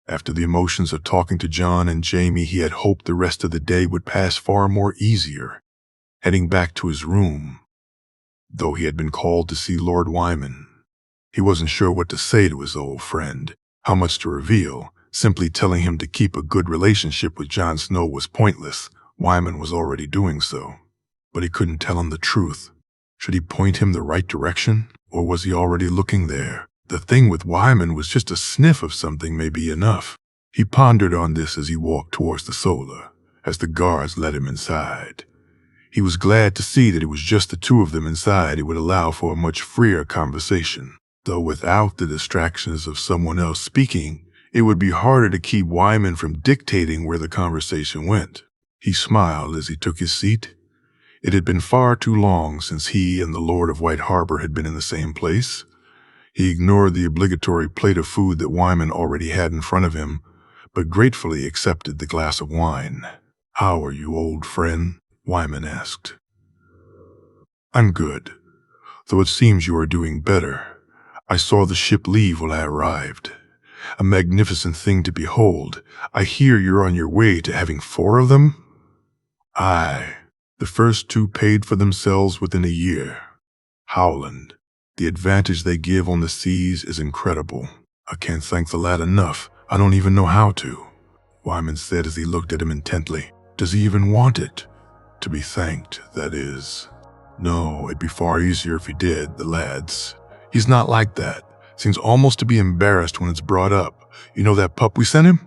After the emotions of talking to John and Jamie, he had hoped the rest of the day would pass far more easier. Heading back to his room, though he had been called to see Lord Wyman, he wasn't sure what to say to his old friend, how much to reveal. Simply telling him to keep a good relationship with Jon Snow was pointless. Wyman was already doing so. But he couldn't tell him the truth. Should he point him the right direction, or was he already looking there? The thing with Wyman was just a sniff of something may be enough. He pondered on this as he walked towards the solar, as the guards led him inside. He was glad to see that it was just the two of them inside. It would allow for a much freer conversation. Though without the distractions of someone else speaking, it would be harder to keep Wyman from dictating where the conversation went. He smiled as he took his seat. It had been far too long since he and the Lord of White Harbor had been in the same place. He ignored the obligatory plate of food that Wyman already had in front of him, but gratefully accepted the glass of wine. "How are you, old friend?" Wyman asked. "I'm good, though it seems you are doing better. I saw the ship leave when I arrived. A magnificent thing to behold. I hear you're on your way to having 4 of them?" "Aye. The first 2 paid for themselves within a year. Howland, the advantage they give on the seas is incredible. I can't thank the lad enough. I don't even know how to," Wyman said as he looked at him intently. "Does he even want it? To be thanked, that is." "No, it'd be far easier if he did, the lad's. He's not like that. Seems almost to be embarrassed when it's brought up. You know that pup we sent him?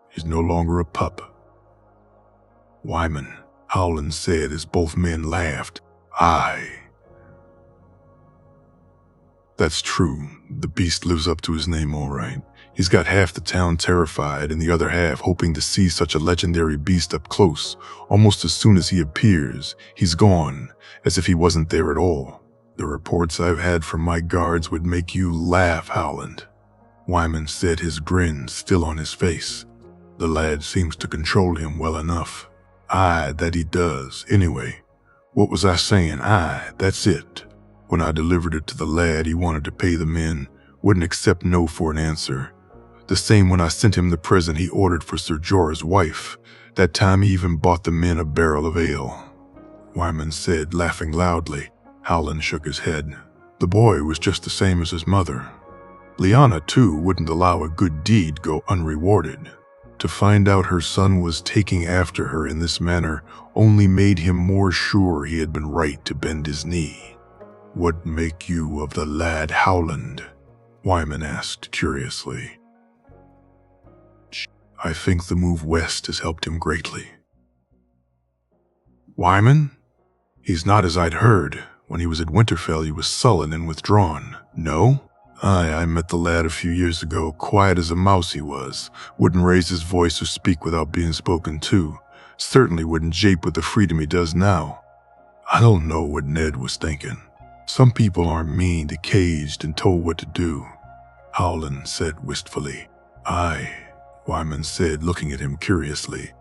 He's no longer a pup." "Wyman," Howland said as both men laughed. "Aye. That's true. The beast lives up to his name all right. He's got half the town terrified and the other half hoping to see such a legendary beast up close. Almost as soon as he appears, he's gone, as if he wasn't there at all. The reports I've had from my guards would make you laugh, Howland," Wyman said, his grin still on his face. "The lad seems to control him well enough." "Aye, that he does. Anyway, what was I saying? Aye, that's it. When I delivered it to the lad, he wanted to pay the men, wouldn't accept no for an answer. The same when I sent him the present he ordered for Sir Jorah's wife. That time he even bought the men a barrel of ale," Wyman said, laughing loudly. Howland shook his head. The boy was just the same as his mother. Lyanna, too, wouldn't allow a good deed go unrewarded. To find out her son was taking after her in this manner only made him more sure he had been right to bend his knee. "What make you of the lad Howland?" Wyman asked curiously. "I think the move west has helped him greatly." "Wyman? He's not as I'd heard. When he was at Winterfell, he was sullen and withdrawn." "No?" "Aye, I met the lad a few years ago. Quiet as a mouse he was. Wouldn't raise his voice or speak without being spoken to. Certainly wouldn't jape with the freedom he does now. I don't know what Ned was thinking. Some people aren't mean to caged and told what to do," Howland said wistfully. "Aye," Wyman said, looking at him curiously.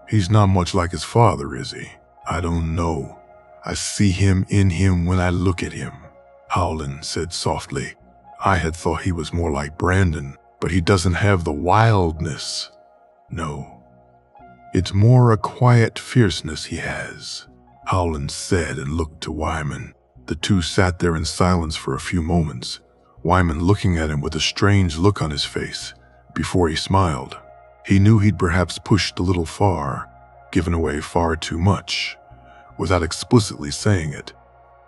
"He's not much like his father, is he?" "I don't know. I see him in him when I look at him," Howland said softly. "I had thought he was more like Brandon, but he doesn't have the wildness. No. It's more a quiet fierceness he has," Howland said and looked to Wyman. The two sat there in silence for a few moments, Wyman looking at him with a strange look on his face, before he smiled. He knew he'd perhaps pushed a little far, given away far too much. Without explicitly saying it,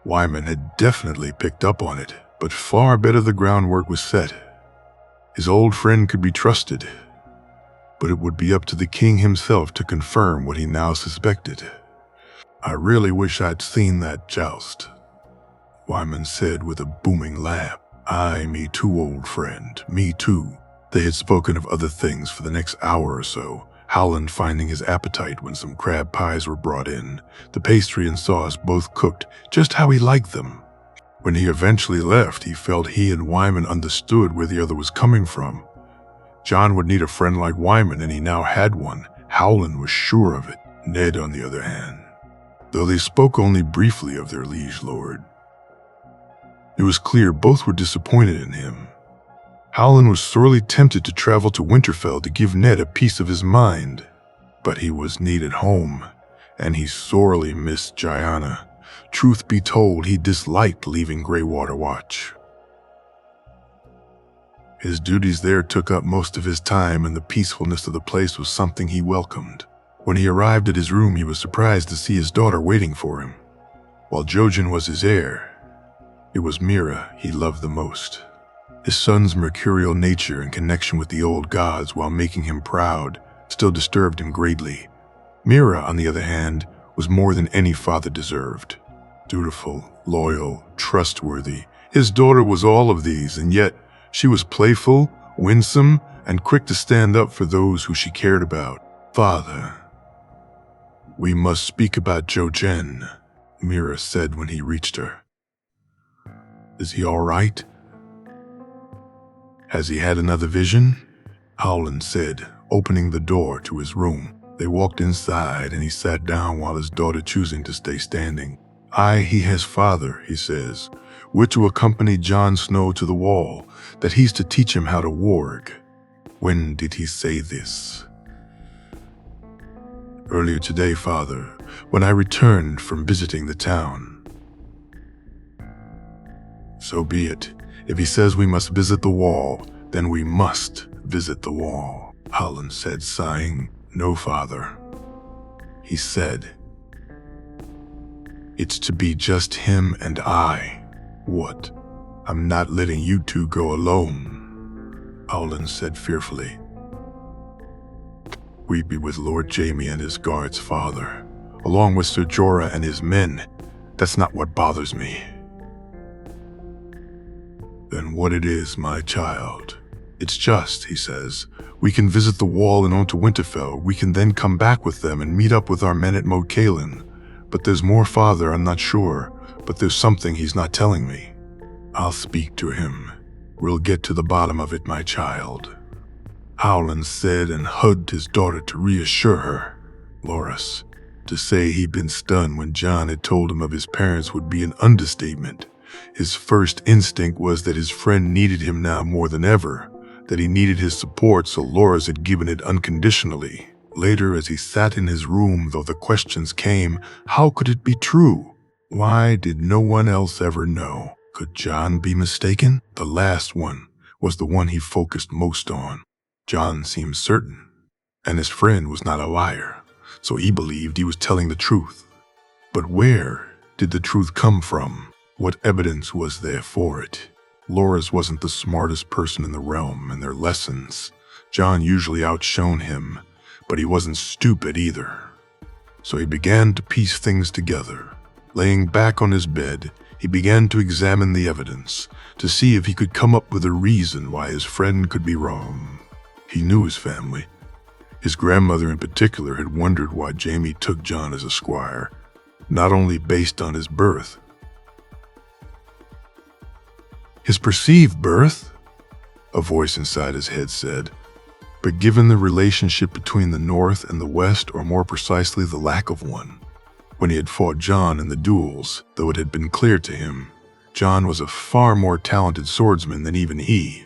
Wyman had definitely picked up on it, but far better the groundwork was set. His old friend could be trusted, but it would be up to the king himself to confirm what he now suspected. "I really wish I'd seen that joust," Wyman said with a booming laugh. "Aye, me too, old friend, me too." They had spoken of other things for the next hour or so, Howland finding his appetite when some crab pies were brought in, the pastry and sauce both cooked just how he liked them. When he eventually left, he felt he and Wyman understood where the other was coming from. Jon would need a friend like Wyman, and he now had one. Howland was sure of it. Ned, on the other hand, though they spoke only briefly of their liege lord, it was clear both were disappointed in him. Howland was sorely tempted to travel to Winterfell to give Ned a piece of his mind, but he was needed home, and he sorely missed Guyana. Truth be told, he disliked leaving Greywater Watch. His duties there took up most of his time, and the peacefulness of the place was something he welcomed. When he arrived at his room, he was surprised to see his daughter waiting for him. While Jojen was his heir, it was Mira he loved the most. His son's mercurial nature and connection with the old gods, while making him proud, still disturbed him greatly. Mira, on the other hand, was more than any father deserved. Dutiful, loyal, trustworthy. His daughter was all of these, and yet she was playful, winsome, and quick to stand up for those who she cared about. "Father, we must speak about Jojen," Mira said when he reached her. "Is he all right? Has he had another vision?" Howland said, opening the door to his room. They walked inside, and he sat down while his daughter choosing to stay standing. He has father," he says. "We're to accompany Jon Snow to the Wall, that he's to teach him how to warg." "When did he say this?" "Earlier today, father, when I returned from visiting the town." "So be it. If he says we must visit the Wall, then we must visit the Wall," Howland said, sighing. "No, father," he said. "It's to be just him and I." "What? I'm not letting you two go alone," Howland said fearfully. "We'd be with Lord Jaime and his guards, father, along with Ser Jorah and his men. That's not what bothers me." "Then what it is, my child?" "It's just," he says. "We can visit the Wall and on to Winterfell. We can then come back with them and meet up with our men at Moat Cailin. But there's more, father, I'm not sure, but there's something he's not telling me." "I'll speak to him. We'll get to the bottom of it, my child," Howland said, and hugged his daughter to reassure her. Loras, to say he'd been stunned when Jon had told him of his parents would be an understatement. His first instinct was that his friend needed him now more than ever, that he needed his support, so Loras had given it unconditionally. Later, as he sat in his room, though the questions came, how could it be true? Why did no one else ever know? Could Jon be mistaken? The last one was the one he focused most on. Jon seemed certain, and his friend was not a liar, so he believed he was telling the truth. But where did the truth come from? What evidence was there for it? Loras wasn't the smartest person in the realm, and their lessons, Jon usually outshone him, but he wasn't stupid either. So he began to piece things together. Laying back on his bed, he began to examine the evidence, to see if he could come up with a reason why his friend could be wrong. He knew his family. His grandmother in particular had wondered why Jaime took Jon as a squire, not only based on his birth. His perceived birth? A voice inside his head said. But given the relationship between the North and the West, or more precisely the lack of one, when he had fought Jon in the duels, though it had been clear to him, Jon was a far more talented swordsman than even he.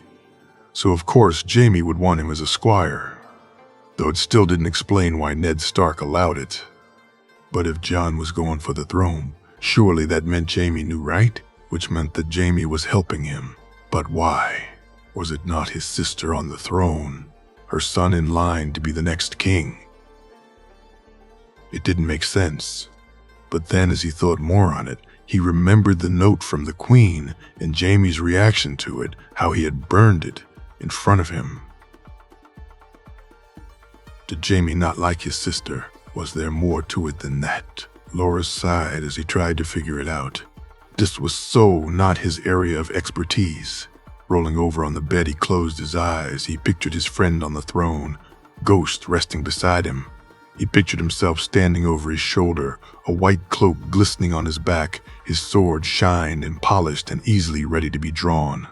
So of course Jaime would want him as a squire, though it still didn't explain why Ned Stark allowed it. But if Jon was going for the throne, surely that meant Jaime knew right, which meant that Jaime was helping him. But why? Was it not his sister on the throne? Her son in line to be the next king? It didn't make sense. But then as he thought more on it, he remembered the note from the Queen and Jaime's reaction to it, how he had burned it in front of him. Did Jaime not like his sister? Was there more to it than that? Loras sighed as he tried to figure it out. This was so not his area of expertise. Rolling over on the bed, he closed his eyes. He pictured his friend on the throne, Ghost resting beside him. He pictured himself standing over his shoulder, a white cloak glistening on his back, his sword shined and polished and easily ready to be drawn.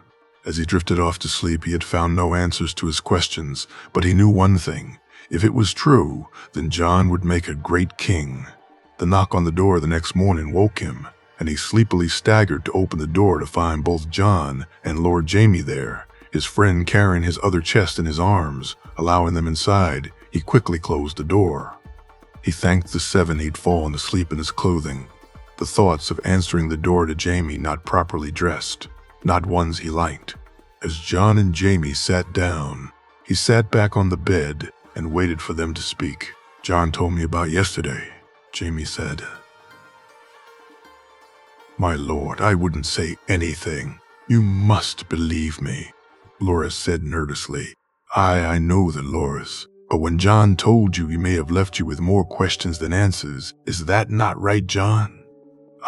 As he drifted off to sleep, he had found no answers to his questions, but he knew one thing. If it was true, then Jon would make a great king. The knock on the door the next morning woke him, and he sleepily staggered to open the door to find both Jon and Lord Jaime there. his friend carrying his other chest in his arms, allowing them inside. He quickly closed the door. He thanked the seven he'd fallen asleep in his clothing. The thoughts of answering the door to Jamie not properly dressed, not ones he liked. As John and Jamie sat down, he sat back on the bed and waited for them to speak. "John told me about yesterday," Jamie said. "My lord, I wouldn't say anything. You must believe me," Loras said nervously. I know that, Loras. But when John told you, he may have left you with more questions than answers. Is that not right, John?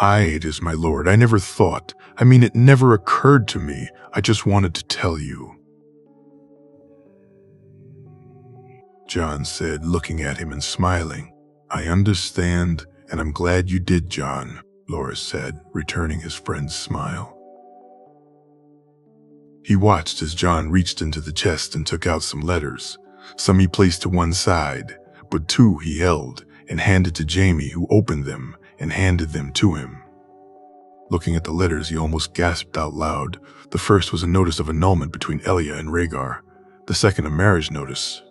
It is, my lord. I never thought. It never occurred to me. I just wanted to tell you," John said, looking at him and smiling. "I understand, and I'm glad you did, John," Loras said, returning his friend's smile. He watched as John reached into the chest and took out some letters. Some he placed to one side, but two he held and handed to Jamie, who opened them and handed them to him. Looking at the letters, he almost gasped out loud. The first was a notice of annulment between Elia and Rhaegar. The second, a marriage notice.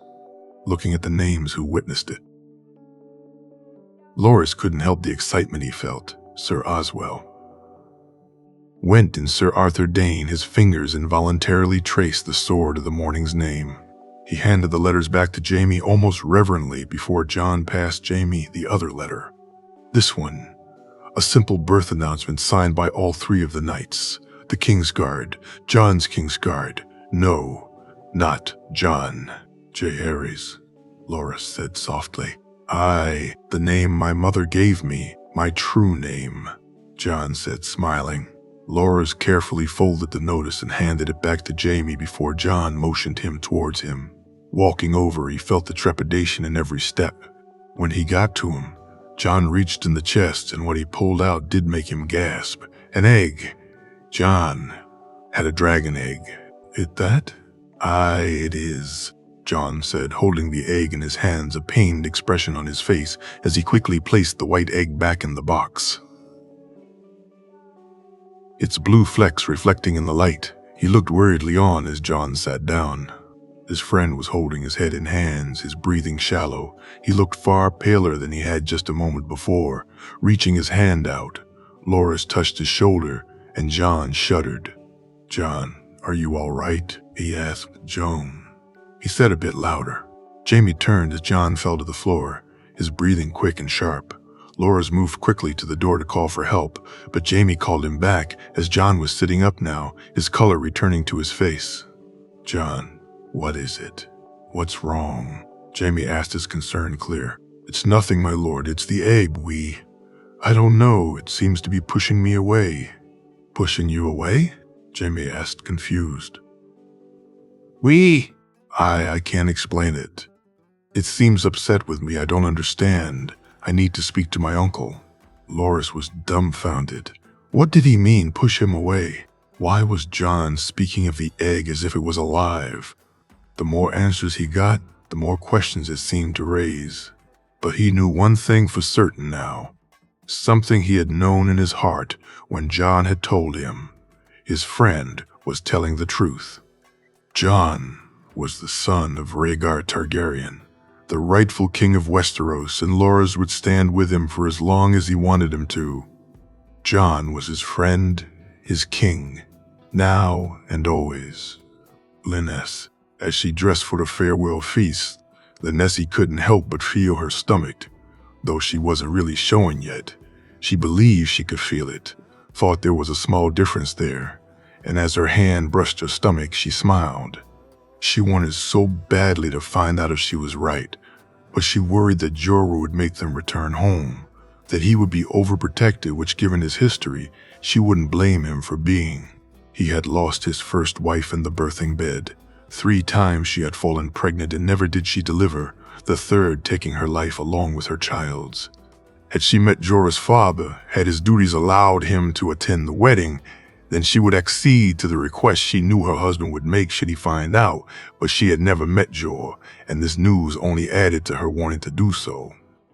Looking at the names who witnessed it, Loras couldn't help the excitement he felt. Sir Oswell. Went and Sir Arthur Dane. His fingers involuntarily traced the sword of the morning's name. He handed the letters back to Jamie almost reverently before John passed Jamie the other letter. This one, a simple birth announcement signed by all three of the knights. The Kingsguard, John's Kingsguard. No, not John. Jaehaerys, Loras said softly. The name my mother gave me, my true name, John said, smiling. Loras carefully folded the notice and handed it back to Jamie before John motioned him towards him. Walking over, he felt the trepidation in every step. When he got to him, John reached in the chest, and what he pulled out did make him gasp. An egg. John had a dragon egg. It that? It is, John said, holding the egg in his hands, a pained expression on his face as he quickly placed the white egg back in the box. Its blue flecks reflecting in the light, he looked worriedly on as John sat down. His friend was holding his head in hands, his breathing shallow. He looked far paler than he had just a moment before. Reaching his hand out, Loras touched his shoulder, and John shuddered. "John, are you all right?" he asked Joan. He said a bit louder. Jamie turned as John fell to the floor, his breathing quick and sharp. Loras moved quickly to the door to call for help, but Jamie called him back as John was sitting up now, his color returning to his face. "John, what is it? What's wrong?" Jamie asked, his concern clear. "It's nothing, my lord. It's the egg. I don't know. It seems to be pushing me away." "Pushing you away?" Jamie asked, confused. I can't explain it. It seems upset with me. I don't understand. I need to speak to my uncle." Loras was dumbfounded. What did he mean, push him away? Why was John speaking of the egg as if it was alive? The more answers he got, the more questions it seemed to raise. But he knew one thing for certain now. Something he had known in his heart when John had told him. His friend was telling the truth. John was the son of Rhaegar Targaryen, the rightful king of Westeros, and Loras would stand with him for as long as he wanted him to. John was his friend, his king, now and always. Linnes, as she dressed for the farewell feast, Linnessie couldn't help but feel her stomach, though she wasn't really showing yet. She believed she could feel it, thought there was a small difference there, and as her hand brushed her stomach, she smiled. She wanted so badly to find out if she was right, but she worried that Jorah would make them return home, that he would be overprotective, which, given his history, she wouldn't blame him for being. He had lost his first wife in the birthing bed. 3 times she had fallen pregnant, and never did she deliver, the third taking her life along with her child's. Had she met Jorah's father, had his duties allowed him to attend the wedding, then she would accede to the request she knew her husband would make should he find out, but she had never met Jorah, and this news only added to her wanting to do so.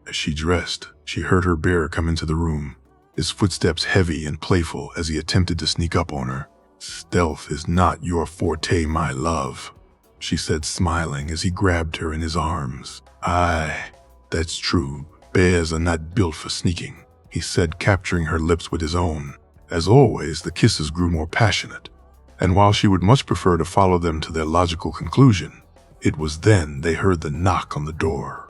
As she dressed, she heard her bearer come into the room, his footsteps heavy and playful as he attempted to sneak up on her. Stealth is not your forte, my love, she said, smiling as he grabbed her in his arms. Aye, that's true. Bears are not built for sneaking, he said, capturing her lips with his own. As always, the kisses grew more passionate, and while she would much prefer to follow them to their logical conclusion, it was then they heard the knock on the door.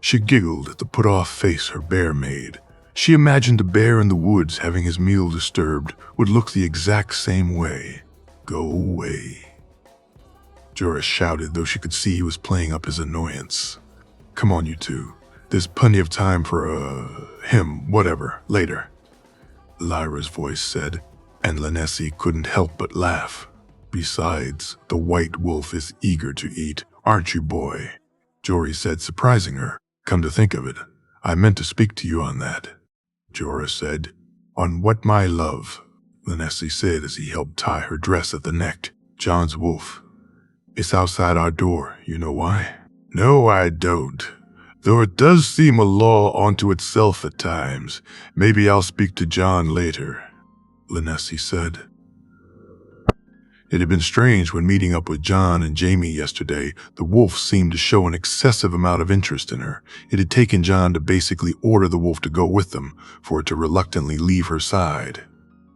She giggled at the put-off face her bear made. She imagined a bear in the woods having his meal disturbed would look the exact same way. Go away, Jorah shouted, though she could see he was playing up his annoyance. Come on, you two. There's plenty of time for, him, whatever, later, Lyra's voice said, and Lanesi couldn't help but laugh. Besides, the white wolf is eager to eat, aren't you, boy? Jory said, surprising her. Come to think of it, I meant to speak to you on that, Jorah said. On what, my love? Lanesi said as he helped tie her dress at the neck. John's wolf. It's outside our door, you know why? No, I don't. Though it does seem a law unto itself at times. Maybe I'll speak to John later, Lanesi said. It had been strange when meeting up with John and Jamie yesterday. The wolf seemed to show an excessive amount of interest in her. It had taken John to basically order the wolf to go with them, for it to reluctantly leave her side.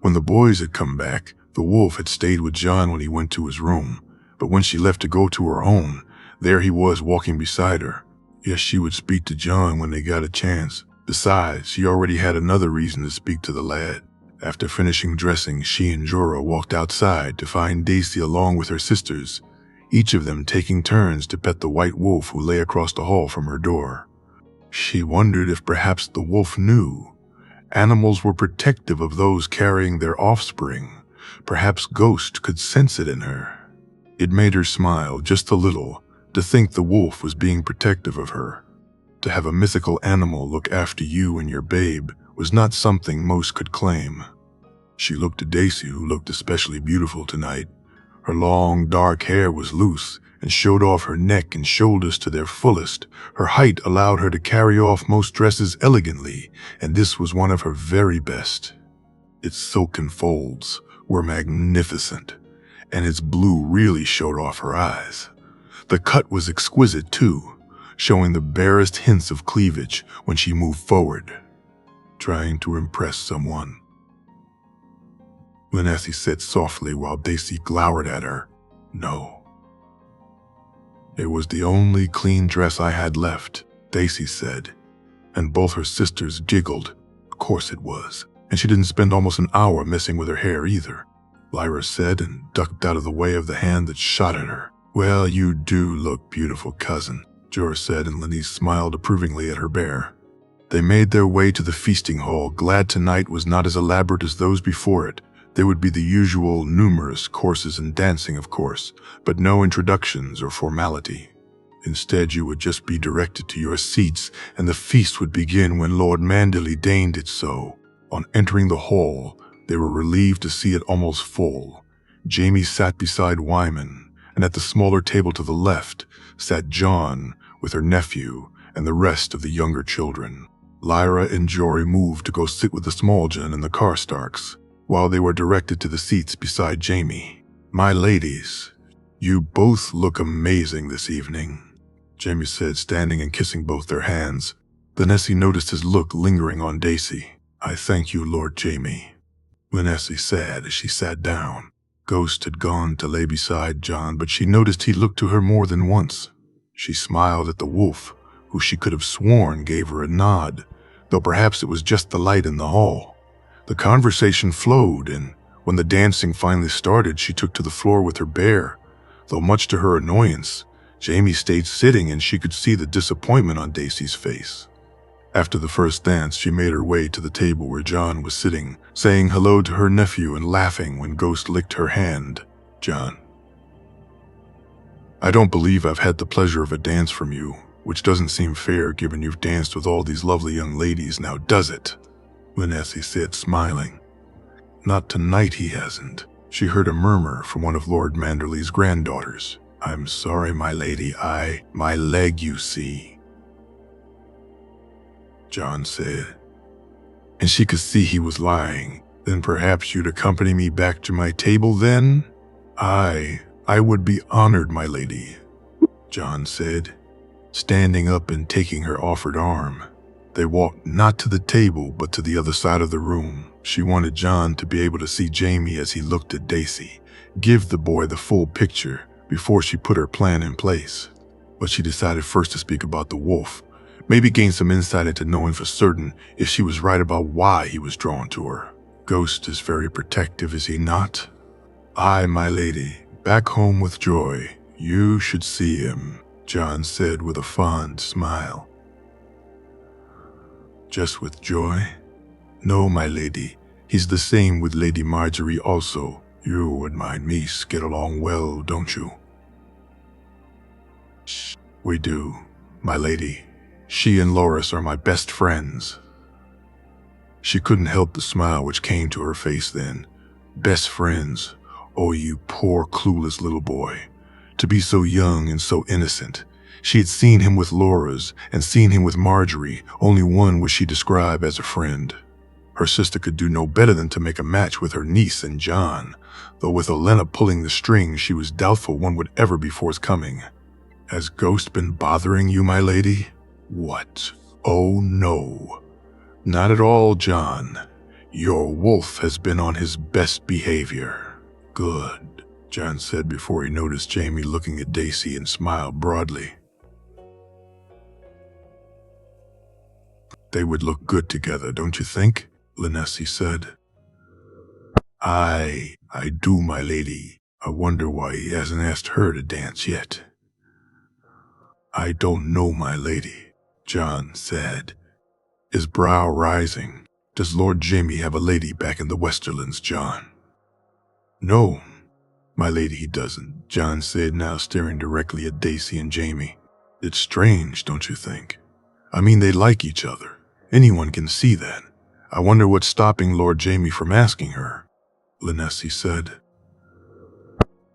When the boys had come back, the wolf had stayed with John when he went to his room, but when she left to go to her own, there he was walking beside her. Yes, she would speak to John when they got a chance. Besides, she already had another reason to speak to the lad. After finishing dressing, she and Jorah walked outside to find Daisy along with her sisters, each of them taking turns to pet the white wolf who lay across the hall from her door. She wondered if perhaps the wolf knew. Animals were protective of those carrying their offspring. Perhaps Ghost could sense it in her. It made her smile just a little to think the wolf was being protective of her. To have a mythical animal look after you and your babe was not something most could claim. She looked at Daisy, who looked especially beautiful tonight. Her long, dark hair was loose and showed off her neck and shoulders to their fullest. Her height allowed her to carry off most dresses elegantly, and this was one of her very best. Its silken folds were magnificent, and its blue really showed off her eyes. The cut was exquisite too, showing the barest hints of cleavage when she moved forward, trying to impress someone. Lanesi said softly while Daisy glowered at her. No. It was the only clean dress I had left, Daisy said, and both her sisters giggled. Of course it was, and she didn't spend almost an hour messing with her hair either, Lyra said, and ducked out of the way of the hand that shot at her. Well, you do look beautiful, cousin, Jorah said, and Lanise smiled approvingly at her bear. They made their way to the feasting hall, glad tonight was not as elaborate as those before it. There would be the usual numerous courses and dancing, of course, but no introductions or formality. Instead, you would just be directed to your seats, and the feast would begin when Lord Manderley deigned it so. On entering the hall, they were relieved to see it almost full. Jamie sat beside Wyman, and at the smaller table to the left sat John with her nephew and the rest of the younger children. Lyra and Jory moved to go sit with the Smallgen and the Karstarks, while they were directed to the seats beside Jamie. My ladies, you both look amazing this evening, Jamie said, standing and kissing both their hands. Lanesi noticed his look lingering on Daisy. I thank you, Lord Jamie, Lanesi said as she sat down. Ghost had gone to lay beside John, but she noticed he looked to her more than once. She smiled at the wolf, who she could have sworn gave her a nod, though perhaps it was just the light in the hall. The conversation flowed, and when the dancing finally started, she took to the floor with her bear. Though much to her annoyance, Jamie stayed sitting and she could see the disappointment on Daisy's face. After the first dance, she made her way to the table where John was sitting, saying hello to her nephew and laughing when Ghost licked her hand. John, I don't believe I've had the pleasure of a dance from you, which doesn't seem fair given you've danced with all these lovely young ladies now, does it? Lanesi said, smiling. Not tonight he hasn't. She heard a murmur from one of Lord Manderley's granddaughters. I'm sorry, my lady, my leg, you see, John said. And she could see he was lying. Then perhaps you'd accompany me back to my table then? I would be honored, my lady, John said, standing up and taking her offered arm. They walked not to the table, but to the other side of the room. She wanted John to be able to see Jamie as he looked at Daisy, give the boy the full picture before she put her plan in place. But she decided first to speak about the wolf, maybe gain some insight into knowing for certain if she was right about why he was drawn to her. Ghost is very protective, is he not? Aye, my lady, back home with Joy. You should see him, John said with a fond smile. Just with Joy? No, my lady. He's the same with Lady Marjorie also. You and my niece get along well, don't you? We do, my lady. She and Loris are my best friends. She couldn't help the smile which came to her face then. Best friends. Oh, you poor, clueless little boy. To be so young and so innocent. She had seen him with Laura's and seen him with Marjorie. Only one would she describe as a friend. Her sister could do no better than to make a match with her niece and John, though with Olenna pulling the strings, she was doubtful one would ever be forthcoming. Has Ghost been bothering you, my lady? What? Oh, no. Not at all, John. Your wolf has been on his best behavior. Good, John said before he noticed Jamie looking at Daisy and smiled broadly. They would look good together, don't you think? Linnessi said. I do, my lady. I wonder why he hasn't asked her to dance yet. I don't know, my lady, John said, his brow rising. Does Lord Jamie have a lady back in the Westerlands, John? No, my lady, he doesn't, John said, now staring directly at Daisy and Jamie. It's strange, don't you think? I mean, they like each other. Anyone can see that. I wonder what's stopping Lord Jamie from asking her, Linnessi said.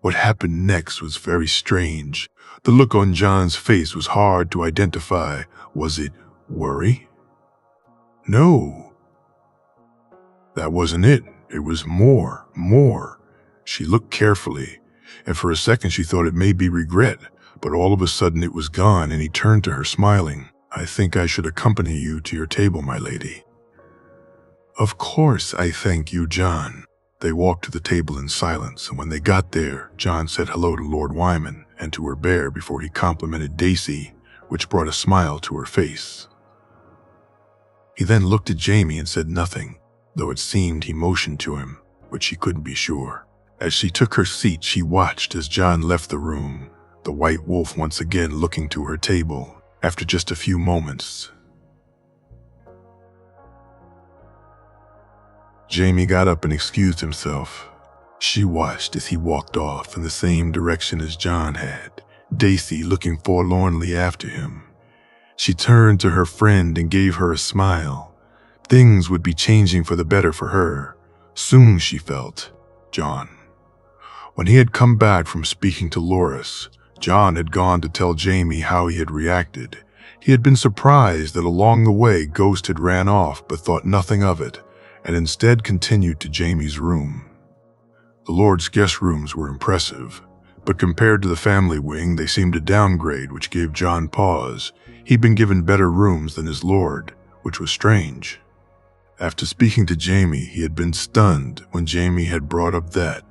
What happened next was very strange. The look on John's face was hard to identify. Was it worry? No. That wasn't it. It was more. She looked carefully, and for a second she thought it may be regret, but all of a sudden it was gone, and he turned to her smiling. I think I should accompany you to your table, my lady. Of course, I thank you, John. They walked to the table in silence, and when they got there, John said hello to Lord Wyman and to her bear before he complimented Daisy, which brought a smile to her face. He then looked at Jamie and said nothing, though it seemed he motioned to him, but she couldn't be sure. As she took her seat, she watched as John left the room, the white wolf once again looking to her table. After just a few moments, Jamie got up and excused himself. She watched as he walked off in the same direction as John had, Daisy looking forlornly after him. She turned to her friend and gave her a smile. Things would be changing for the better for her. Soon, she felt. John. When he had come back from speaking to Loris, John had gone to tell Jamie how he had reacted. He had been surprised that along the way Ghost had ran off but thought nothing of it, and instead continued to Jamie's room. The Lord's guest rooms were impressive, but compared to the family wing they seemed a downgrade, which gave John pause. He'd been given better rooms than his lord, which was strange. After speaking to Jamie, he had been stunned when Jamie had brought up that,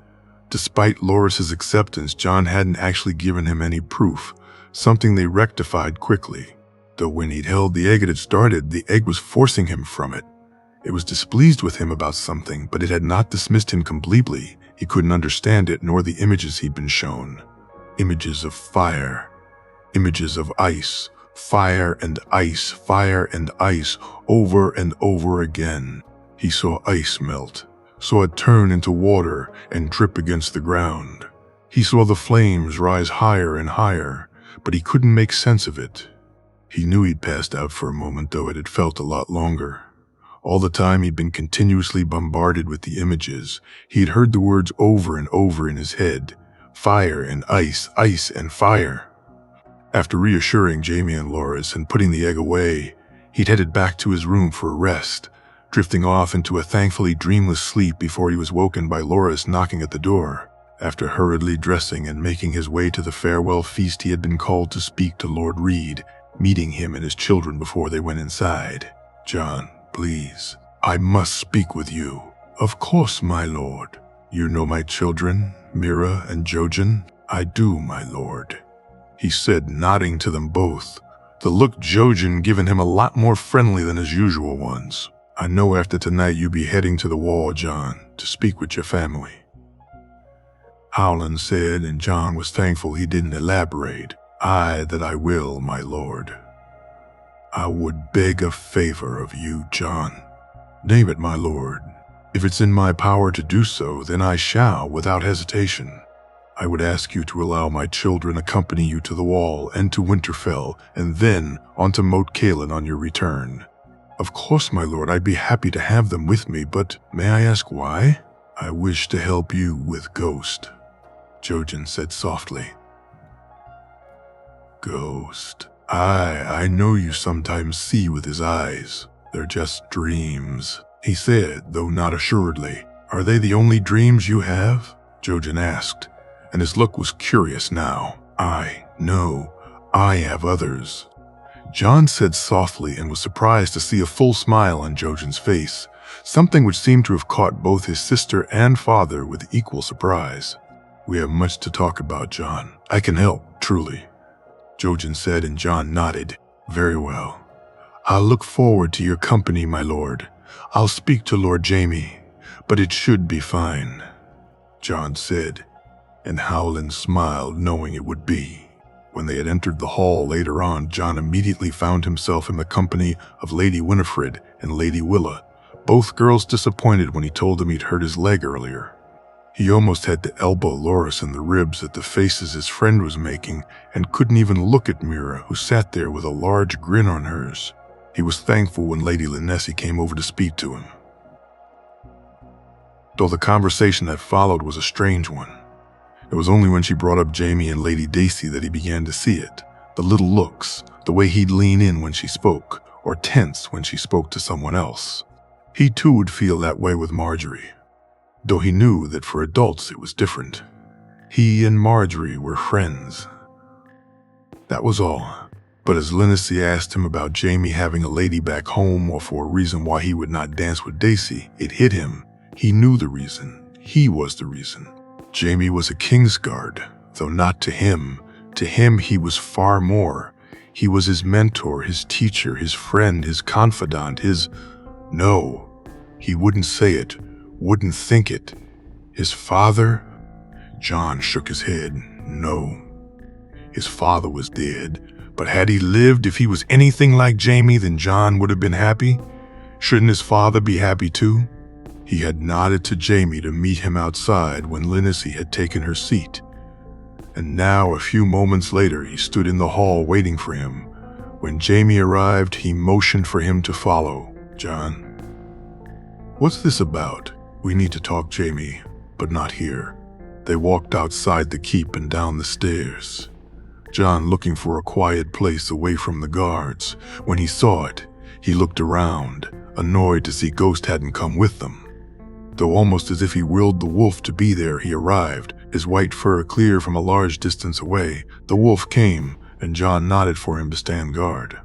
despite Loris's acceptance, John hadn't actually given him any proof, something they rectified quickly. Though when he'd held the egg it had started, the egg was forcing him from it. It was displeased with him about something, but it had not dismissed him completely. He couldn't understand it, nor the images he'd been shown. Images of fire, images of ice, fire and ice, over and over again. He saw ice melt, saw it turn into water and drip against the ground. He saw the flames rise higher and higher, but he couldn't make sense of it. He knew he'd passed out for a moment, though it had felt a lot longer. All the time he'd been continuously bombarded with the images. He'd heard the words over and over in his head. Fire and ice and fire. After reassuring Jamie and Loris and putting the egg away, he'd headed back to his room for a rest, drifting off into a thankfully dreamless sleep before he was woken by Loras knocking at the door. After hurriedly dressing and making his way to the farewell feast, he had been called to speak to Lord Reed, meeting him and his children before they went inside. "John, please, I must speak with you." "Of course, my lord." "You know my children, Mira and Jojen?" "I do, my lord," he said, nodding to them both, the look Jojen given him a lot more friendly than his usual ones. "I know after tonight you be heading to the wall, John, to speak with your family," Howland said, and John was thankful he didn't elaborate. "Aye, that I will, my lord." "I would beg a favor of you, John." "Name it, my lord. If it's in my power to do so, then I shall, without hesitation." "I would ask you to allow my children accompany you to the wall and to Winterfell, and then on to Moat Cailin on your return." "Of course, my lord, I'd be happy to have them with me, but may I ask why?" "I wish to help you with Ghost," Jojen said softly. "Ghost. Aye, I know you sometimes see with his eyes. They're just dreams," he said, though not assuredly. "Are they the only dreams you have?" Jojen asked, and his look was curious now. No, I have others," John said softly, and was surprised to see a full smile on Jojen's face, something which seemed to have caught both his sister and father with equal surprise. "We have much to talk about, John. I can help, truly," Jojen said, and John nodded. "Very well. I'll look forward to your company, my lord. I'll speak to Lord Jaime, but it should be fine," John said, and Howland smiled, knowing it would be. When they had entered the hall later on, John immediately found himself in the company of Lady Winifred and Lady Willa, both girls disappointed when he told them he'd hurt his leg earlier. He almost had to elbow Loras in the ribs at the faces his friend was making, and couldn't even look at Mira, who sat there with a large grin on hers. He was thankful when Lady Linessi came over to speak to him, though the conversation that followed was a strange one. It was only when she brought up Jaime and Lady Dacey that he began to see it. The little looks, the way he'd lean in when she spoke, or tense when she spoke to someone else. He too would feel that way with Marjorie, though he knew that for adults it was different. He and Marjorie were friends. That was all. But as Linessi asked him about Jaime having a lady back home, or for a reason why he would not dance with Dacey, it hit him. He knew the reason. He was the reason. Jaime was a Kingsguard, though not to him. To him he was far more. He was his mentor, his teacher, his friend, his confidant, his... No, he wouldn't say it, wouldn't think it. His father? John shook his head. No. His father was dead, but had he lived, if he was anything like Jaime, then John would have been happy. Shouldn't his father be happy too? He had nodded to Jaime to meet him outside when Linessi had taken her seat. And now, a few moments later, he stood in the hall waiting for him. When Jaime arrived, he motioned for him to follow. "John, what's this about?" "We need to talk, Jaime, but not here." They walked outside the keep and down the stairs, John looking for a quiet place away from the guards. When he saw it, he looked around, annoyed to see Ghost hadn't come with them. Though almost as if he willed the wolf to be there, he arrived, his white fur clear from a large distance away. The wolf came, and John nodded for him to stand guard.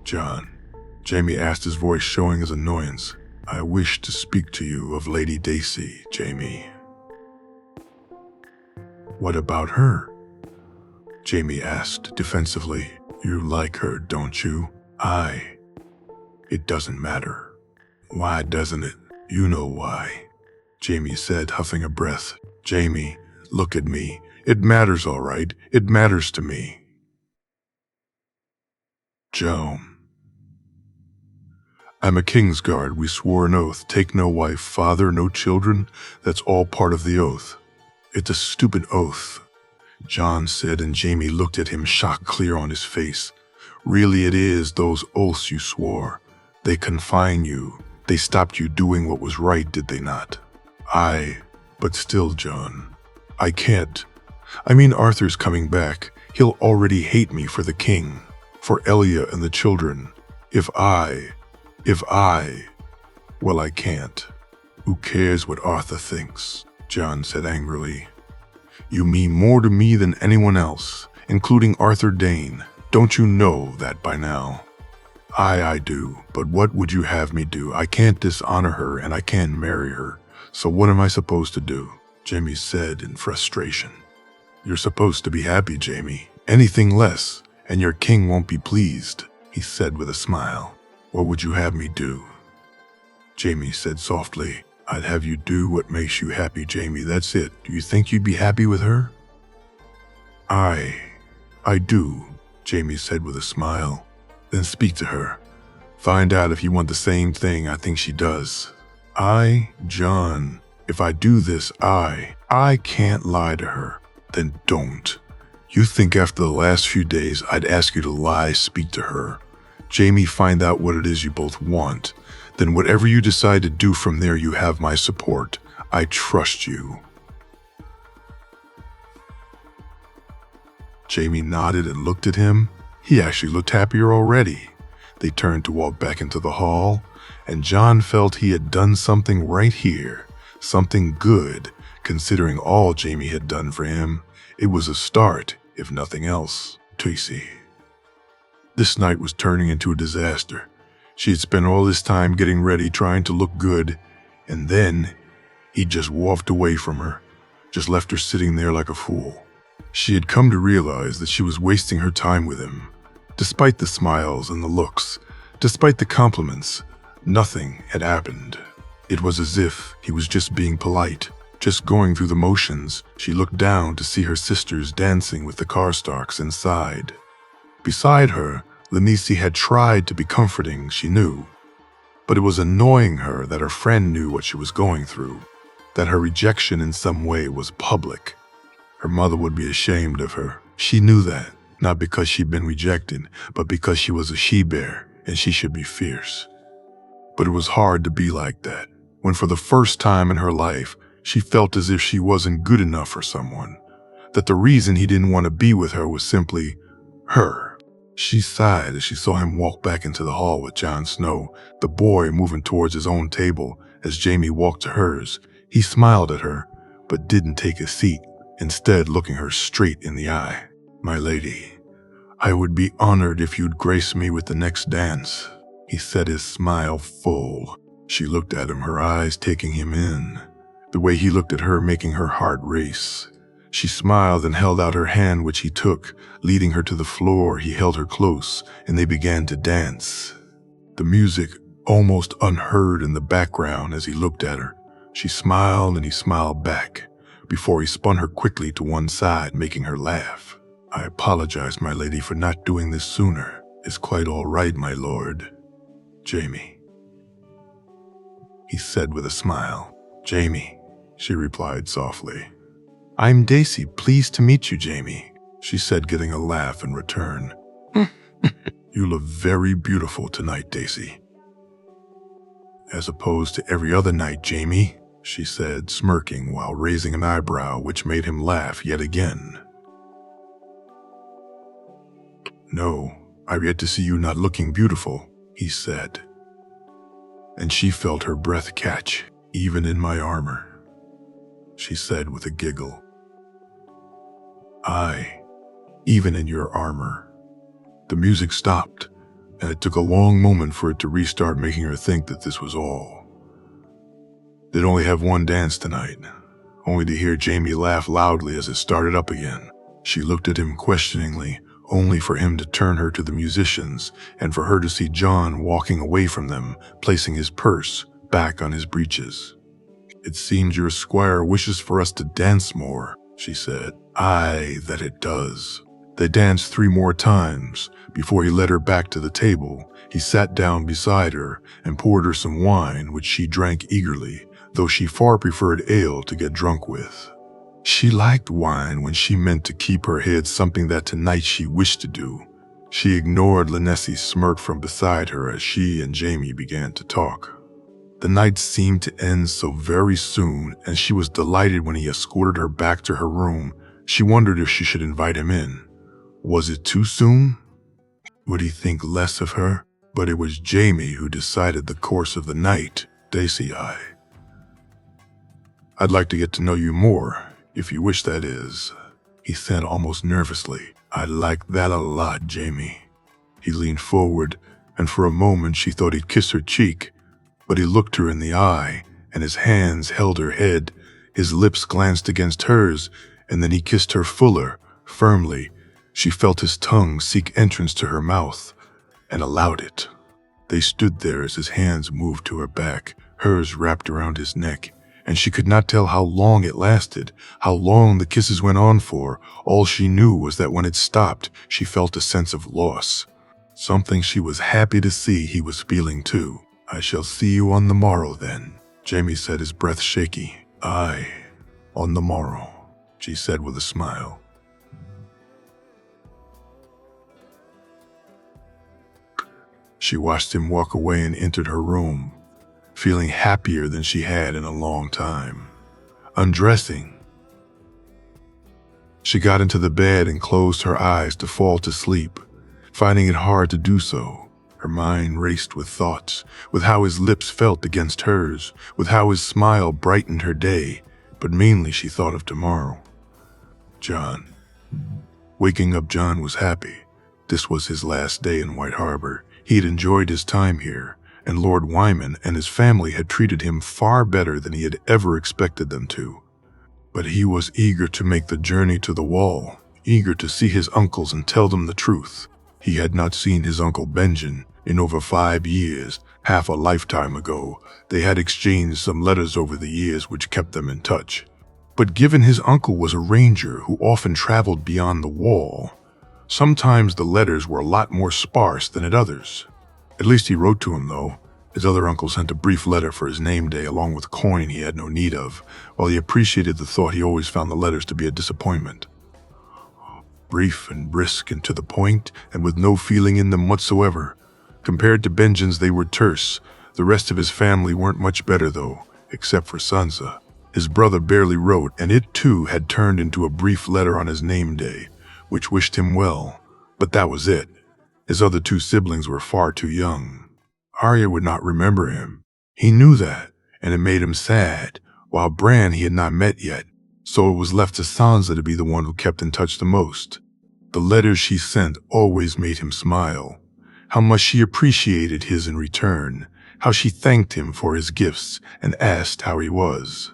"John," Jaime asked, his voice showing his annoyance, "I wish to speak to you of Lady Dacey, Jaime." "What about her?" Jaime asked defensively. "You like her, don't you?" "Aye." "It doesn't matter." "Why doesn't it?" "You know why," Jaime said, huffing a breath. "Jaime, look at me. It matters, all right. It matters to me." "Joe, I'm a Kingsguard. We swore an oath. Take no wife, father, no children. That's all part of the oath." "It's a stupid oath," John said, and Jaime looked at him, shock clear on his face. "Really it is those oaths you swore. They confine you. They stopped you doing what was right, did they not?" "Aye, but still, John, I can't. I mean, Arthur's coming back. He'll already hate me for the king, for Elia and the children. If I... Well, I can't. Who cares what Arthur thinks? John said angrily. You mean more to me than anyone else, including Arthur Dane. Don't you know that by now? I do, but what would you have me do? I can't dishonor her and I can't marry her. So what am I supposed to do? Jamie said in frustration. You're supposed to be happy, Jamie. Anything less, and your king won't be pleased, he said with a smile. What would you have me do? Jamie said softly. I'd have you do what makes you happy, Jamie. That's it. Do you think you'd be happy with her? I do, Jamie said with a smile. Then speak to her. Find out if you want the same thing I think she does. John, if I do this, I can't lie to her. Then don't. You think after the last few days I'd ask you to lie, speak to her. Jamie, find out what it is you both want. Then whatever you decide to do from there, you have my support. I trust you. Jamie nodded and looked at him. He actually looked happier already. They turned to walk back into the hall, and John felt he had done something right here, something good, considering all Jamie had done for him. It was a start, if nothing else. Tracy. This night was turning into a disaster. She had spent all this time getting ready, trying to look good, and then he just walked away from her, just left her sitting there like a fool. She had come to realize that she was wasting her time with him. Despite the smiles and the looks, despite the compliments, nothing had happened. It was as if he was just being polite, just going through the motions. She looked down to see her sisters dancing with the Karstarks and sighed. Beside her, Lenisi had tried to be comforting, she knew. But it was annoying her that her friend knew what she was going through, that her rejection in some way was public. Her mother would be ashamed of her. She knew that, not because she'd been rejected, but because she was a she-bear and she should be fierce. But it was hard to be like that, when for the first time in her life, she felt as if she wasn't good enough for someone, that the reason he didn't want to be with her was simply her. She sighed as she saw him walk back into the hall with Jon Snow, the boy moving towards his own table as Jamie walked to hers. He smiled at her, but didn't take a seat, instead looking her straight in the eye. My lady, I would be honored if you'd grace me with the next dance, he said, his smile full. She looked at him, her eyes taking him in, the way he looked at her making her heart race. She smiled and held out her hand, which he took. Leading her to the floor, he held her close, and they began to dance. The music almost unheard in the background as he looked at her. She smiled and he smiled back, before he spun her quickly to one side, making her laugh. I apologize, my lady, for not doing this sooner. It's quite all right, my lord. Jamie, he said with a smile. Jamie, she replied softly. I'm Daisy, pleased to meet you, Jamie, she said, getting a laugh in return. You look very beautiful tonight, Daisy. As opposed to every other night, Jamie, she said, smirking while raising an eyebrow, which made him laugh yet again. No, I've yet to see you not looking beautiful, he said. And she felt her breath catch, even in my armor, she said with a giggle. Even in your armor. The music stopped, and it took a long moment for it to restart, making her think that this was all. They'd only have one dance tonight, only to hear Jamie laugh loudly as it started up again. She looked at him questioningly, only for him to turn her to the musicians, and for her to see John walking away from them, placing his purse back on his breeches. It seems your squire wishes for us to dance more, she said. Aye, that it does. They danced 3 more times before he led her back to the table. He sat down beside her and poured her some wine, which she drank eagerly, though she far preferred ale to get drunk with. She liked wine when she meant to keep her head, something that tonight she wished to do. She ignored Lenesi's smirk from beside her as she and Jamie began to talk. The night seemed to end so very soon, and she was delighted when he escorted her back to her room. She wondered if she should invite him in. Was it too soon? Would he think less of her? But it was Jamie who decided the course of the night. Daisy, I'd like to get to know you more, if you wish, that is, he said almost nervously. I like that a lot, Jamie. He leaned forward, and for a moment she thought he'd kiss her cheek, but he looked her in the eye, and his hands held her head. His lips glanced against hers, and then he kissed her fuller, firmly. She felt his tongue seek entrance to her mouth, and allowed it. They stood there as his hands moved to her back, hers wrapped around his neck, and she could not tell how long it lasted, how long the kisses went on for. All she knew was that when it stopped, she felt a sense of loss. Something she was happy to see he was feeling too. I shall see you on the morrow then, Jamie said, his breath shaky. Aye, on the morrow, she said with a smile. She watched him walk away and entered her room, feeling happier than she had in a long time. Undressing, she got into the bed and closed her eyes to fall to sleep, finding it hard to do so. Her mind raced with thoughts, with how his lips felt against hers, with how his smile brightened her day, but mainly she thought of tomorrow. John. Waking up, John was happy. This was his last day in White Harbor. He had enjoyed his time here, and Lord Wyman and his family had treated him far better than he had ever expected them to. But he was eager to make the journey to the Wall, eager to see his uncles and tell them the truth. He had not seen his Uncle Benjamin in over 5 years, half a lifetime ago. They had exchanged some letters over the years which kept them in touch. But given his uncle was a ranger who often traveled beyond the Wall, sometimes the letters were a lot more sparse than at others. At least he wrote to him, though. His other uncle sent a brief letter for his name day along with coin he had no need of. While he appreciated the thought, he always found the letters to be a disappointment. Brief and brisk and to the point, and with no feeling in them whatsoever. Compared to Benjamin's, they were terse. The rest of his family weren't much better, though, except for Sansa. His brother barely wrote, and it too had turned into a brief letter on his name day, which wished him well. But that was it. His other 2 siblings were far too young. Arya would not remember him. He knew that, and it made him sad, while Bran he had not met yet, so it was left to Sansa to be the one who kept in touch the most. The letters she sent always made him smile. How much she appreciated his in return, how she thanked him for his gifts and asked how he was.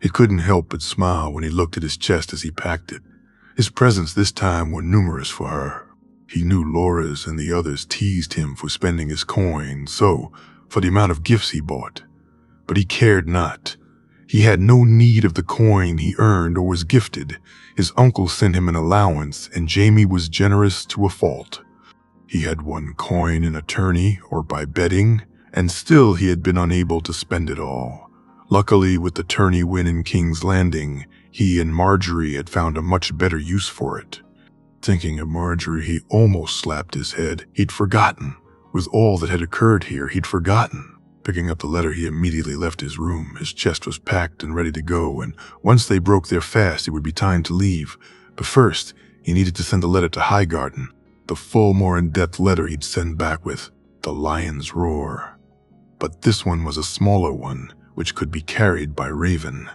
He couldn't help but smile when he looked at his chest as he packed it. His presents this time were numerous for her. He knew Laura's and the others teased him for spending his coin, so for the amount of gifts he bought. But he cared not. He had no need of the coin he earned or was gifted. His uncle sent him an allowance, and Jamie was generous to a fault. He had won coin in a tourney or by betting, and still he had been unable to spend it all. Luckily, with the tourney win in King's Landing, he and Marjorie had found a much better use for it. Thinking of Marjorie, he almost slapped his head. He'd forgotten. With all that had occurred here, he'd forgotten. Picking up the letter, he immediately left his room. His chest was packed and ready to go, and once they broke their fast, it would be time to leave. But first, he needed to send a letter to Highgarden, the full, more in-depth letter he'd send back with the Lion's Roar. But this one was a smaller one, which could be carried by Raven.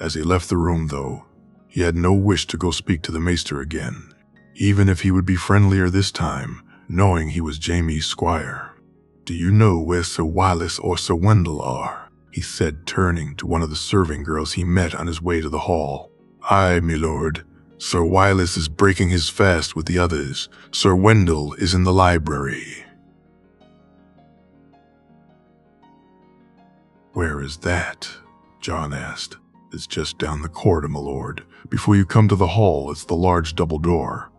As he left the room, though, he had no wish to go speak to the Maester again, even if he would be friendlier this time, knowing he was Jamie's squire. Do you know where Sir Wylis or Sir Wendell are? He said, turning to one of the serving girls he met on his way to the hall. Aye, my lord. Sir Wylis is breaking his fast with the others. Sir Wendell is in the library. Where is that? John asked. It's just down the corridor, my lord. Before you come to the hall, it's the large double door.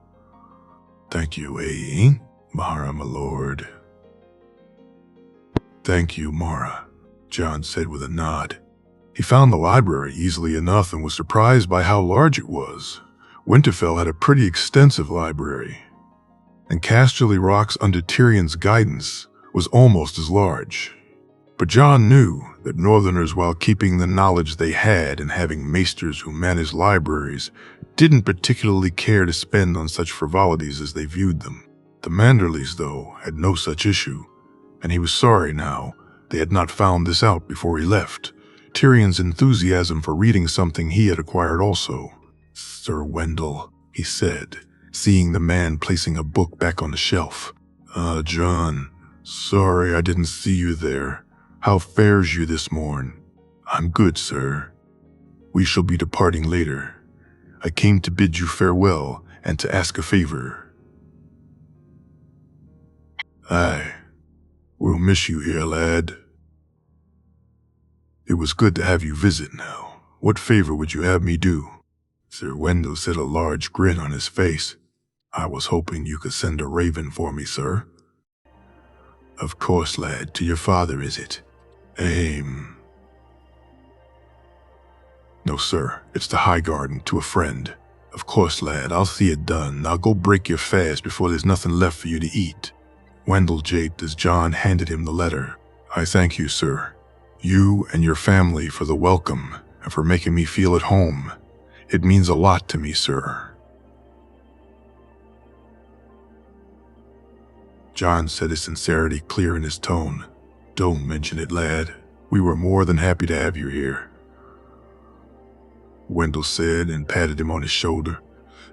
Thank you, Mara, my lord. Thank you, Mara, John said with a nod. He found the library easily enough and was surprised by how large it was. Winterfell had a pretty extensive library, and Casterly Rocks under Tyrion's guidance was almost as large. But John knew that Northerners, while keeping the knowledge they had and having maesters who managed libraries, didn't particularly care to spend on such frivolities as they viewed them. The Manderleys, though, had no such issue, and he was sorry now, They had not found this out before he left. Tyrion's enthusiasm for reading something he had acquired also. "Sir Wendell," he said, seeing the man placing a book back on the shelf. John, sorry I didn't see you there. How fares you this morn?" "I'm good, sir. We shall be departing later. I came to bid you farewell and to ask a favor." "Aye, we'll miss you here, lad. It was good to have you visit now. What favor would you have me do?" Sir Wendell set a large grin on his face. "I was hoping you could send a raven for me, sir." "Of course, lad. To your father, is it?" "No, sir. It's to Highgarden, to a friend." "Of course, lad. I'll see it done. Now go break your fast before there's nothing left for you to eat." Wendell japed as John handed him the letter. "I thank you, sir. You and your family for the welcome and for making me feel at home. It means a lot to me, sir." John said, his sincerity clear in his tone. "Don't mention it, lad. We were more than happy to have you here," Wendell said and patted him on his shoulder.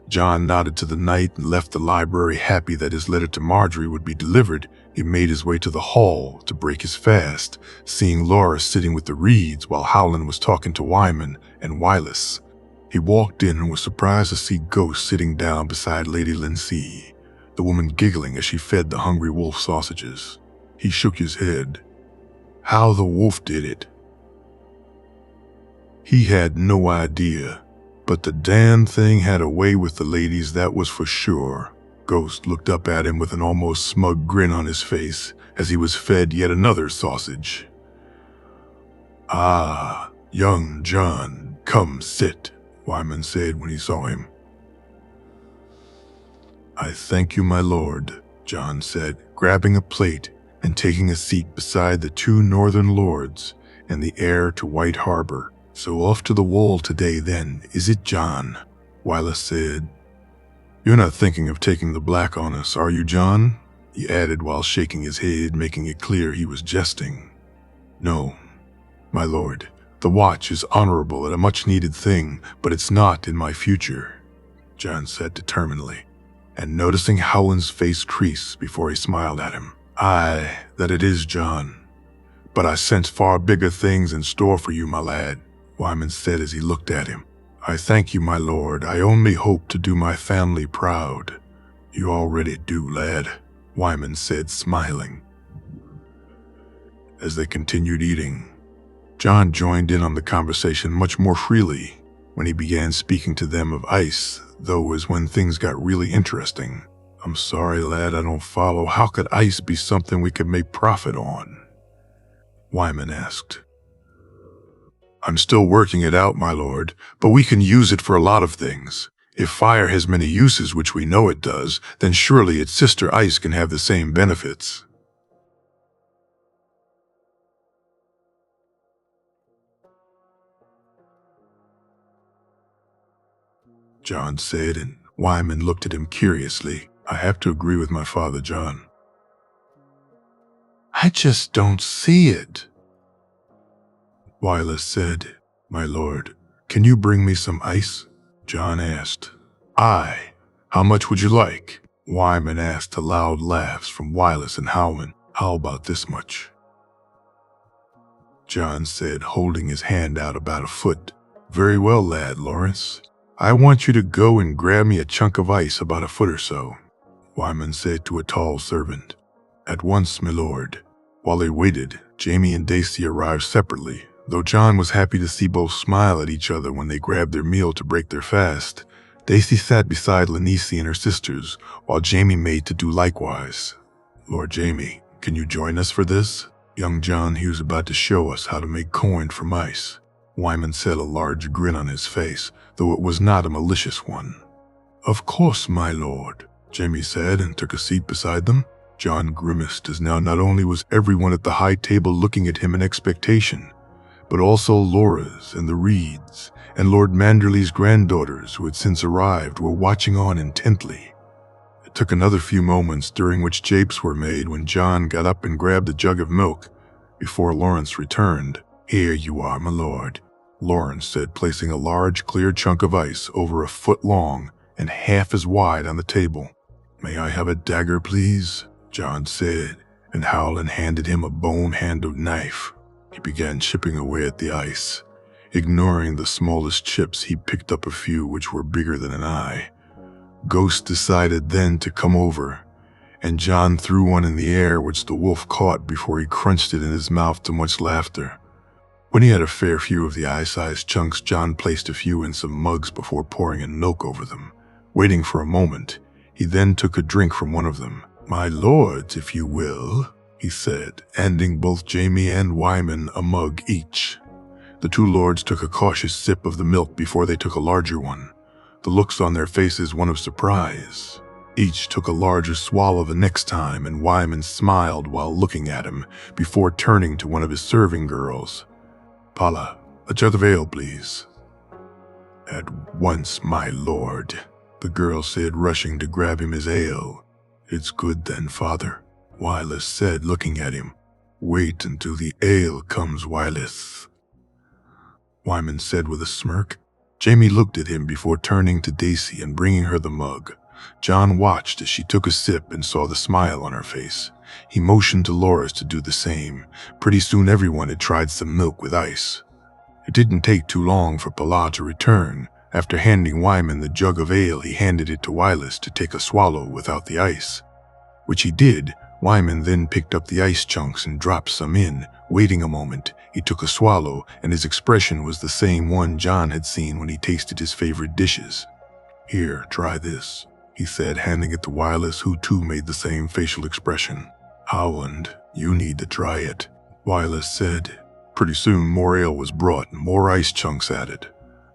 John nodded to the knight and left the library, happy that his letter to Marjorie would be delivered. He made his way to the hall to break his fast, seeing Laura sitting with the Reeds while Howland was talking to Wyman and Wylis. He walked in and was surprised to see Ghost sitting down beside Lady Lindsay, the woman giggling as she fed the hungry wolf sausages. He shook his head. How the wolf did it, he had no idea, but the damn thing had a way with the ladies, that was for sure. Ghost looked up at him with an almost smug grin on his face as he was fed yet another sausage. "Ah, young John, come sit," Wyman said when he saw him. "I thank you, my lord," John said, grabbing a plate and taking a seat beside the two northern lords and the heir to White Harbor. "So off to the wall today then, is it, John?" Wylis said. "You're not thinking of taking the black on us, are you, John?" he added while shaking his head, making it clear he was jesting. "No, my lord. The watch is honorable and a much-needed thing, but it's not in my future," John said determinedly, and noticing Howland's face crease before he smiled at him. "Aye, that it is, John. But I sense far bigger things in store for you, my lad," Wyman said as he looked at him. "I thank you, my lord. I only hope to do my family proud." "You already do, lad," Wyman said, smiling. As they continued eating, John joined in on the conversation much more freely when he began speaking to them of ice, though is when things got really interesting. "I'm sorry, lad, I don't follow. How could ice be something we could make profit on?" Wyman asked. "I'm still working it out, my lord, but we can use it for a lot of things. If fire has many uses, which we know it does, then surely its sister ice can have the same benefits." John said, and Wyman looked at him curiously. "I have to agree with my father, John." "I just don't see it," Wylis said. "My lord, can you bring me some ice?" John asked. "Aye. How much would you like?" Wyman asked to loud laughs from Wylis and Howland. "How about this much?" John said, holding his hand out about a foot. "Very well, lad, Lawrence. I want you to go and grab me a chunk of ice about a foot or so," Wyman said to a tall servant. "At once, my lord." While they waited, Jamie and Daisy arrived separately, though John was happy to see both smile at each other when they grabbed their meal to break their fast. Daisy sat beside Lenisi and her sisters, while Jamie made to do likewise. "Lord Jamie, can you join us for this?" Young John, he was about to show us how to make coin from ice. Wyman said, a large grin on his face, though it was not a malicious one. "Of course, my lord," Jamie said and took a seat beside them. John grimaced as now not only was everyone at the high table looking at him in expectation, but also Laura's and the Reeds and Lord Manderley's granddaughters, who had since arrived, were watching on intently. It took another few moments, during which japes were made, when John got up and grabbed a jug of milk Before Lawrence returned, "Here you are, my lord," Lawrence said, placing a large, clear chunk of ice over a foot long and half as wide on the table. "May I have a dagger, please?" John said, and Howland handed him a bone-handled knife. He began chipping away at the ice. Ignoring the smallest chips, he picked up a few which were bigger than an eye. Ghost decided then to come over, and John threw one in the air which the wolf caught before he crunched it in his mouth to much laughter. When he had a fair few of the eye-sized chunks, John placed a few in some mugs before pouring in milk over them. Waiting for a moment, he then took a drink from one of them. "My lords, if you will," he said, handing both Jamie and Wyman a mug each. The two lords took a cautious sip of the milk before they took a larger one, the looks on their faces one of surprise. Each took a larger swallow the next time, and Wyman smiled while looking at him before turning to one of his serving girls. "Paula, a jug of ale, please." "At once, my lord," the girl said, rushing to grab him his ale. "It's good then, father," Wyleth said, looking at him. "Wait until the ale comes, Wyleth," Wyman said with a smirk. Jamie looked at him before turning to Daisy and bringing her the mug. John watched as she took a sip and saw the smile on her face. He motioned to Loris to do the same. Pretty soon everyone had tried some milk with ice. It didn't take too long for Paula to return. After handing Wyman the jug of ale, he handed it to Wyleth to take a swallow without the ice, which he did. Wyman then picked up the ice chunks and dropped some in. Waiting a moment, he took a swallow, and his expression was the same one John had seen when he tasted his favorite dishes. "Here, try this," he said, handing it to Wyleth, who too made the same facial expression. "Howland, you need to try it," Wyleth said. Pretty soon more ale was brought and more ice chunks added.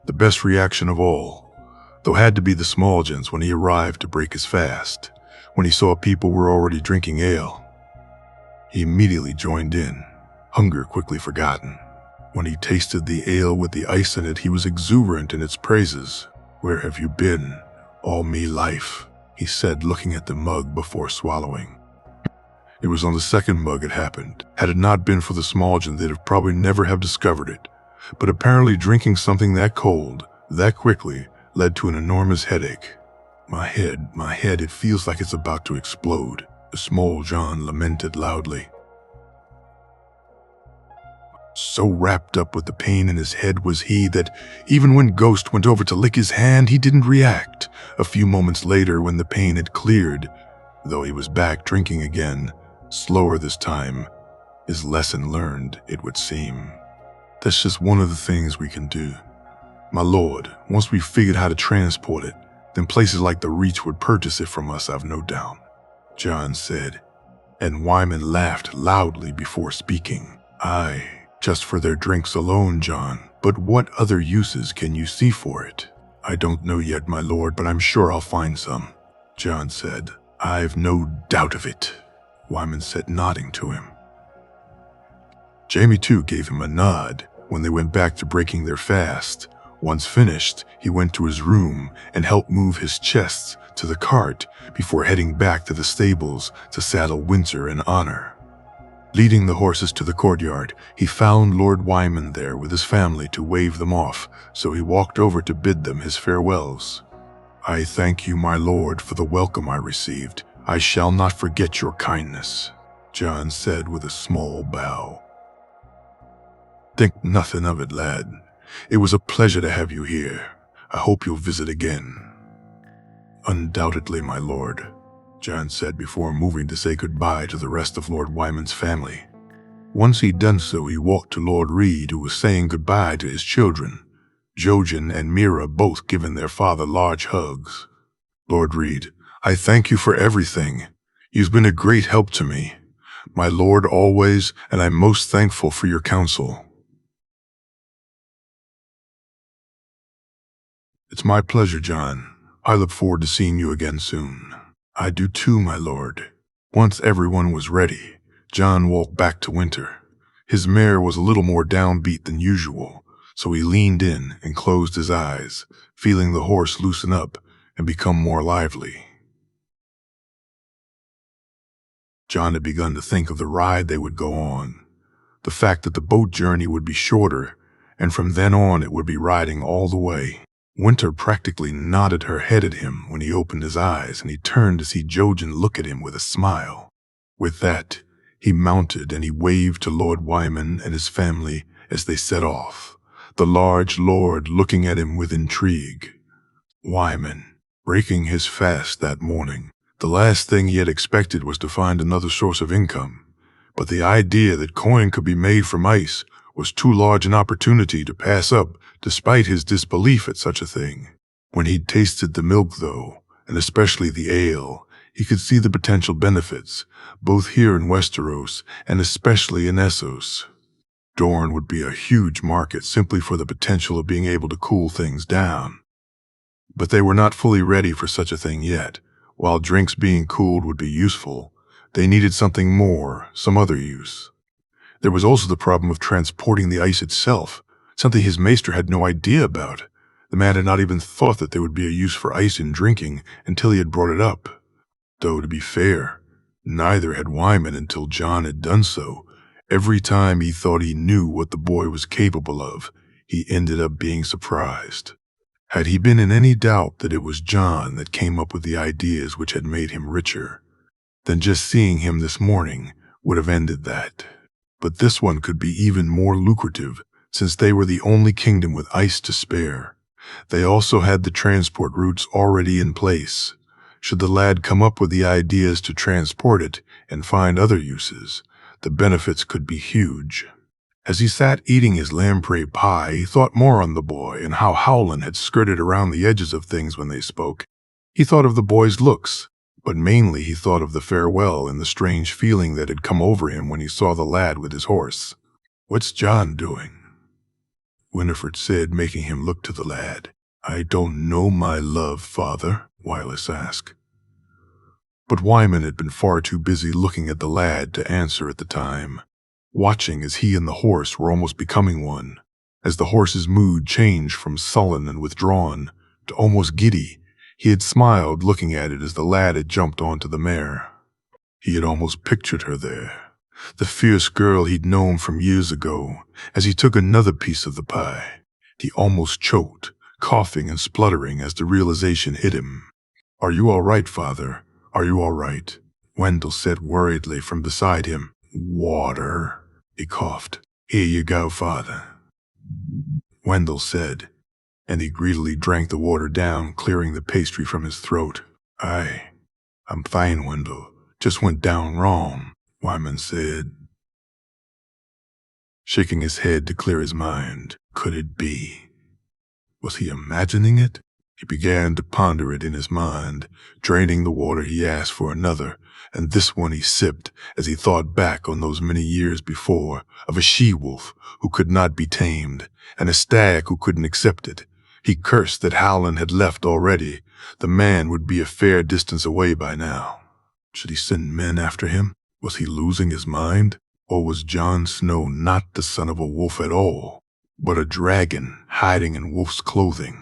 The best reaction of all, though, had to be the small gents when he arrived to break his fast. When he saw people were already drinking ale, he immediately joined in, hunger quickly forgotten. When he tasted the ale with the ice in it, he was exuberant in its praises. "Where have you been all me life?" he said, looking at the mug before swallowing. It was on the second mug it happened. Had it not been for the small gent, they'd have probably never have discovered it. But apparently drinking something that cold, that quickly, led to an enormous headache. My head, it feels like it's about to explode," the small John lamented loudly. So wrapped up with the pain in his head was he that even when Ghost went over to lick his hand, he didn't react. A few moments later, when the pain had cleared, though he was back drinking again, slower this time, his lesson learned, it would seem. "That's just one of the things we can do, my lord. Once we figured how to transport it, then places like the Reach would purchase it from us, I've no doubt," John said, and Wyman laughed loudly before speaking. "Aye, just for their drinks alone, John, but what other uses can you see for it?" "I don't know yet, my lord, but I'm sure I'll find some," John said. "I've no doubt of it," Wyman said, nodding to him. Jamie too gave him a nod when they went back to breaking their fast. Once finished, he went to his room and helped move his chests to the cart before heading back to the stables to saddle Winter in honor. Leading the horses to the courtyard, he found Lord Wyman there with his family to wave them off, so he walked over to bid them his farewells. "I thank you, my lord, for the welcome I received. I shall not forget your kindness," John said with a small bow. "Think nothing of it, lad. It was a pleasure to have you here. I hope you'll visit again." "Undoubtedly, my lord," John said before moving to say goodbye to the rest of Lord Wyman's family. Once he'd done so, he walked to Lord Reed, who was saying goodbye to his children. Jojen and Mira both giving their father large hugs. "Lord Reed, I thank you for everything. You've been a great help to me, my lord, always, and I'm most thankful for your counsel." "It's my pleasure, John. I look forward to seeing you again soon." "I do too, my lord." Once everyone was ready, John walked back to Winter. His mare was a little more downbeat than usual, so he leaned in and closed his eyes, feeling the horse loosen up and become more lively. John had begun to think of the ride they would go on. The fact that the boat journey would be shorter, and from then on it would be riding all the way. Winter practically nodded her head at him when he opened his eyes, and he turned to see Jojen look at him with a smile. With that, he mounted and he waved to Lord Wyman and his family as they set off, the large lord looking at him with intrigue. Wyman, breaking his fast that morning, the last thing he had expected was to find another source of income, but the idea that coin could be made from ice was too large an opportunity to pass up despite his disbelief at such a thing. When he'd tasted the milk, though, and especially the ale, he could see the potential benefits, both here in Westeros and especially in Essos. Dorne would be a huge market simply for the potential of being able to cool things down. But they were not fully ready for such a thing yet. While drinks being cooled would be useful, they needed something more, some other use. There was also the problem of transporting the ice itself, something his maester had no idea about. The man had not even thought that there would be a use for ice in drinking until he had brought it up. Though, to be fair, neither had Wyman until Jon had done so. Every time he thought he knew what the boy was capable of, he ended up being surprised. Had he been in any doubt that it was Jon that came up with the ideas which had made him richer, then just seeing him this morning would have ended that. But this one could be even more lucrative, since they were the only kingdom with ice to spare. They also had the transport routes already in place. Should the lad come up with the ideas to transport it and find other uses, the benefits could be huge. As he sat eating his lamprey pie, he thought more on the boy and how Howland had skirted around the edges of things when they spoke. He thought of the boy's looks, but mainly he thought of the farewell and the strange feeling that had come over him when he saw the lad with his horse. "What's Jon doing?" Winifred said, making him look to the lad. "I don't know, my love, father," Wylis asked. But Wyman had been far too busy looking at the lad to answer at the time, watching as he and the horse were almost becoming one. As the horse's mood changed from sullen and withdrawn to almost giddy, he had smiled looking at it as the lad had jumped onto the mare. He had almost pictured her there, the fierce girl he'd known from years ago. As he took another piece of the pie, he almost choked, coughing and spluttering as the realization hit him. "Are you all right, father? Are you all right?" Wendell said worriedly from beside him. "Water," he coughed. "Here you go, father," Wendell said, and he greedily drank the water down, clearing the pastry from his throat. I'm fine, Wendell. Just went down wrong," Wyman said, shaking his head to clear his mind. Could it be? Was he imagining it? He began to ponder it in his mind. Draining the water, he asked for another, and this one he sipped as he thought back on those many years before, of a she-wolf who could not be tamed, and a stag who couldn't accept it. He cursed that Howland had left already. The man would be a fair distance away by now. Should he send men after him? Was he losing his mind? Or was Jon Snow not the son of a wolf at all, but a dragon hiding in wolf's clothing?